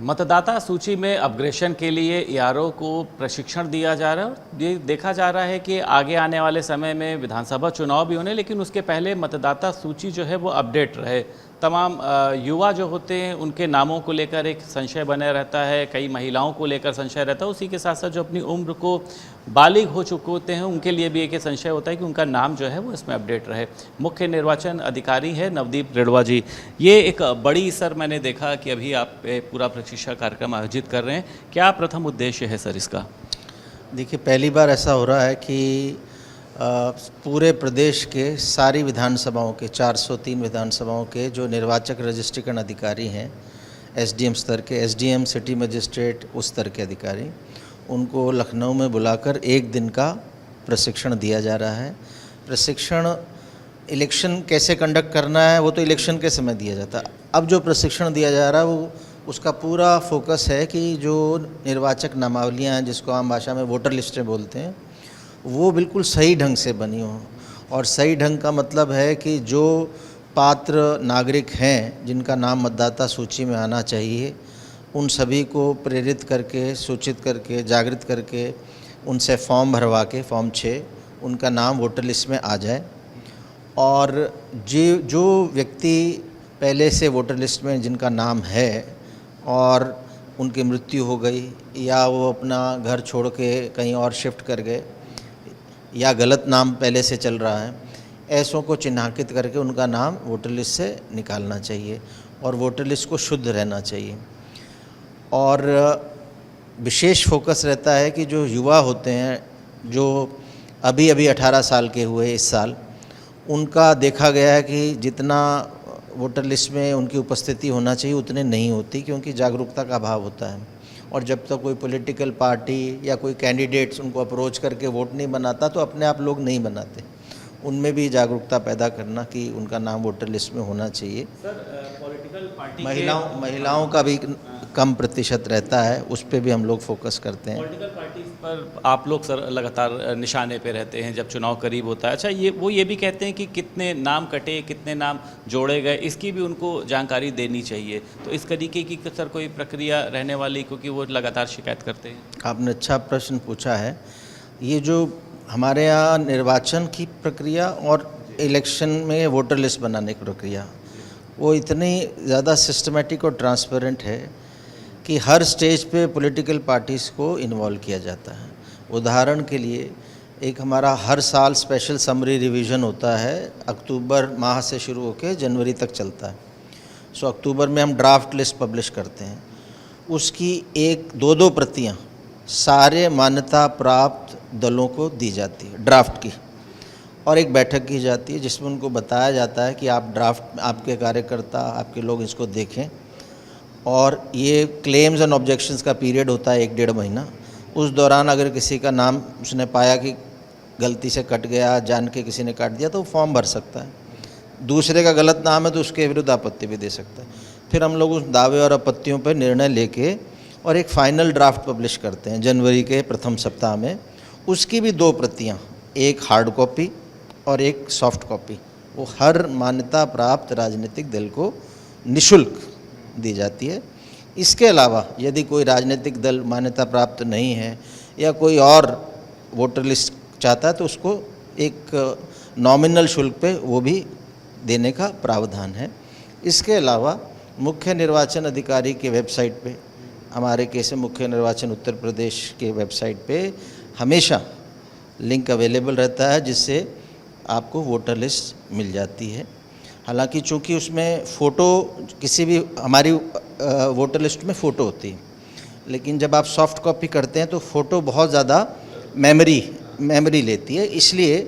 मतदाता सूची में अपग्रेशन के लिए ईआरओ को प्रशिक्षण दिया जा रहा है। ये देखा जा रहा है कि आगे आने वाले समय में विधानसभा चुनाव भी होने, लेकिन उसके पहले मतदाता सूची जो है वो अपडेट रहे। तमाम युवा जो होते हैं उनके नामों को लेकर एक संशय बने रहता है, कई महिलाओं को लेकर संशय रहता है। उसी के साथ साथ जो अपनी उम्र को बालिग हो चुके होते हैं उनके लिए भी एक संशय होता है कि उनका नाम जो है वो इसमें अपडेट रहे। मुख्य निर्वाचन अधिकारी है नवदीप रेडवा जी। ये एक बड़ी सर मैंने देखा कि अभी आप पूरा प्रशिक्षण कार्यक्रम आयोजित कर रहे हैं, क्या प्रथम उद्देश्य है सर इसका? देखिए, पहली बार ऐसा हो रहा है कि पूरे प्रदेश के सारी विधानसभाओं के 403 विधानसभाओं के जो निर्वाचक रजिस्ट्रेशन अधिकारी हैं, एसडीएम स्तर के, एसडीएम, सिटी मजिस्ट्रेट, उस स्तर के अधिकारी, उनको लखनऊ में बुलाकर एक दिन का प्रशिक्षण दिया जा रहा है। प्रशिक्षण इलेक्शन कैसे कंडक्ट करना है वो तो इलेक्शन के समय दिया जाता है। अब जो प्रशिक्षण दिया जा रहा है वो उसका पूरा फोकस है कि जो निर्वाचक नामावलियाँ हैं, जिसको आम भाषा में वोटर लिस्टें बोलते हैं, वो बिल्कुल सही ढंग से बनी हो। और सही ढंग का मतलब है कि जो पात्र नागरिक हैं जिनका नाम मतदाता सूची में आना चाहिए, उन सभी को प्रेरित करके, सूचित करके, जागृत करके उनसे फॉर्म भरवा के, फॉर्म 6, उनका नाम वोटर लिस्ट में आ जाए। और जो व्यक्ति पहले से वोटर लिस्ट में जिनका नाम है और उनकी मृत्यु हो गई, या वो अपना घर छोड़ के कहीं और शिफ्ट कर गए, या गलत नाम पहले से चल रहा है, ऐसों को चिन्हांकित करके उनका नाम वोटर लिस्ट से निकालना चाहिए और वोटर लिस्ट को शुद्ध रहना चाहिए। और विशेष फोकस रहता है कि जो युवा होते हैं, जो अभी 18 साल के हुए इस साल, उनका देखा गया है कि जितना वोटर लिस्ट में उनकी उपस्थिति होना चाहिए उतने नहीं होती, क्योंकि जागरूकता का अभाव होता है। और जब तक कोई पॉलिटिकल पार्टी या कोई कैंडिडेट्स उनको अप्रोच करके वोट नहीं बनाता तो अपने आप लोग नहीं बनाते। उनमें भी जागरूकता पैदा करना कि उनका नाम वोटर लिस्ट में होना चाहिए। सर, पॉलिटिकल पार्टी महिलाओं का भी कम प्रतिशत रहता है, उस पर भी हम लोग फोकस करते हैं। पॉलिटिकल पार्टीज पर आप लोग सर लगातार निशाने पे रहते हैं जब चुनाव करीब होता है। अच्छा, ये भी कहते हैं कि कितने नाम कटे, कितने नाम जोड़े गए, इसकी भी उनको जानकारी देनी चाहिए। तो इस तरीके की सर कोई प्रक्रिया रहने वाली, क्योंकि वो लगातार शिकायत करते हैं? आपने अच्छा प्रश्न पूछा है। ये जो हमारे यहाँ निर्वाचन की प्रक्रिया और इलेक्शन में वोटर लिस्ट बनाने की प्रक्रिया, वो इतनी ज़्यादा सिस्टमेटिक और ट्रांसपेरेंट है कि हर स्टेज पे पॉलिटिकल पार्टीज़ को इन्वॉल्व किया जाता है। उदाहरण के लिए, एक हमारा हर साल स्पेशल समरी रिवीजन होता है, अक्टूबर माह से शुरू होकर जनवरी तक चलता है। सो अक्टूबर में हम ड्राफ्ट लिस्ट पब्लिश करते हैं। उसकी 1-2 प्रतियाँ सारे मान्यता प्राप्त दलों को दी जाती है ड्राफ्ट की, और एक बैठक की जाती है जिसमें उनको बताया जाता है कि आप ड्राफ्ट, आपके कार्यकर्ता, आपके लोग इसको देखें। और ये क्लेम्स एंड ऑब्जेक्शंस का पीरियड होता है 1-1.5 महीना। उस दौरान अगर किसी का नाम उसने पाया कि गलती से कट गया, जान के किसी ने काट दिया, तो वो फॉर्म भर सकता है। दूसरे का गलत नाम है तो उसके विरुद्ध आपत्ति भी दे सकता है। फिर हम लोग उस दावे और आपत्तियों पर निर्णय लेके और एक फाइनल ड्राफ्ट पब्लिश करते हैं जनवरी के प्रथम सप्ताह में। उसकी भी 2 प्रतियाँ, एक हार्ड कॉपी और एक सॉफ्ट कॉपी, वो हर मान्यता प्राप्त राजनीतिक दल को निःशुल्क दी जाती है। इसके अलावा यदि कोई राजनीतिक दल मान्यता प्राप्त नहीं है या कोई और वोटर लिस्ट चाहता है तो उसको एक नॉमिनल शुल्क पे वो भी देने का प्रावधान है। इसके अलावा मुख्य निर्वाचन अधिकारी के वेबसाइट पे, हमारे केस में मुख्य निर्वाचन उत्तर प्रदेश के वेबसाइट पे हमेशा लिंक अवेलेबल रहता है, जिससे आपको वोटर लिस्ट मिल जाती है। हालांकि चूंकि उसमें फ़ोटो, किसी भी हमारी वोटर लिस्ट में फ़ोटो होती है, लेकिन जब आप सॉफ्ट कॉपी करते हैं तो फ़ोटो बहुत ज़्यादा मेमोरी लेती है। इसलिए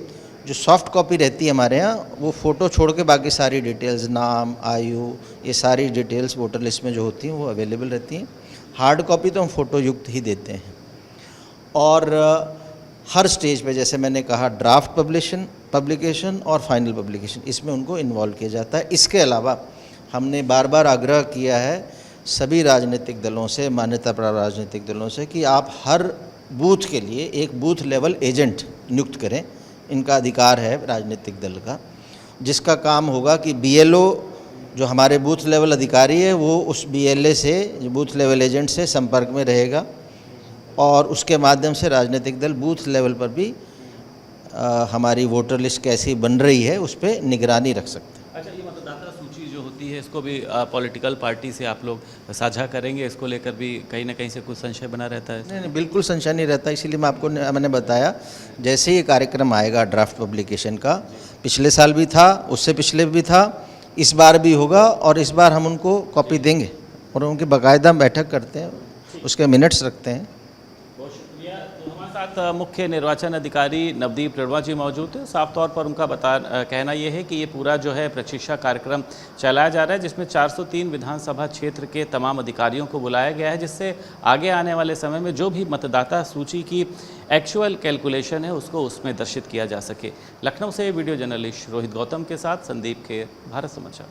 जो सॉफ्ट कॉपी रहती है हमारे यहाँ, वो फ़ोटो छोड़ के बाकी सारी डिटेल्स, नाम, आयु, ये सारी डिटेल्स वोटर लिस्ट में जो होती हैं वो अवेलेबल रहती हैं। हार्ड कॉपी तो हम फ़ोटो युक्त ही देते हैं। और हर स्टेज पे, जैसे मैंने कहा, ड्राफ्ट पब्लिकेशन और फाइनल पब्लिकेशन, इसमें उनको इन्वॉल्व किया जाता है। इसके अलावा हमने बार बार आग्रह किया है सभी राजनीतिक दलों से, मान्यता प्राप्त राजनीतिक दलों से, कि आप हर बूथ के लिए एक बूथ लेवल एजेंट नियुक्त करें। इनका अधिकार है राजनीतिक दल का, जिसका काम होगा कि बीएलओ जो हमारे बूथ लेवल अधिकारी है वो उस BLA से, बूथ लेवल एजेंट से संपर्क में रहेगा और उसके माध्यम से राजनीतिक दल बूथ लेवल पर भी हमारी वोटर लिस्ट कैसी बन रही है उस पर निगरानी रख सकते हैं। अच्छा, ये मतदाता सूची जो होती है इसको भी पॉलिटिकल पार्टी से आप लोग साझा करेंगे? इसको लेकर भी कहीं ना कहीं से कुछ संशय बना रहता है? नहीं, बिल्कुल संशय नहीं रहता, इसीलिए मैंने बताया जैसे ही ये कार्यक्रम आएगा ड्राफ्ट पब्लिकेशन का, पिछले साल भी था, उससे पिछले भी था, इस बार भी होगा और इस बार हम उनको कॉपी देंगे और उनकी बाकायदा बैठक करते हैं, उसके मिनट्स रखते हैं। बहुत शुक्रिया। तो हमारे साथ मुख्य निर्वाचन अधिकारी नवदीप रिड़वा जी मौजूद थे। साफ तौर पर उनका कहना यह है कि ये पूरा जो है प्रशिक्षण कार्यक्रम चलाया जा रहा है, जिसमें 403 विधानसभा क्षेत्र के तमाम अधिकारियों को बुलाया गया है, जिससे आगे आने वाले समय में जो भी मतदाता सूची की एक्चुअल कैलकुलेशन है उसको उसमें दर्शित किया जा सके। लखनऊ से वीडियो जर्नलिस्ट रोहित गौतम के साथ संदीप खेर, भारत समाचार।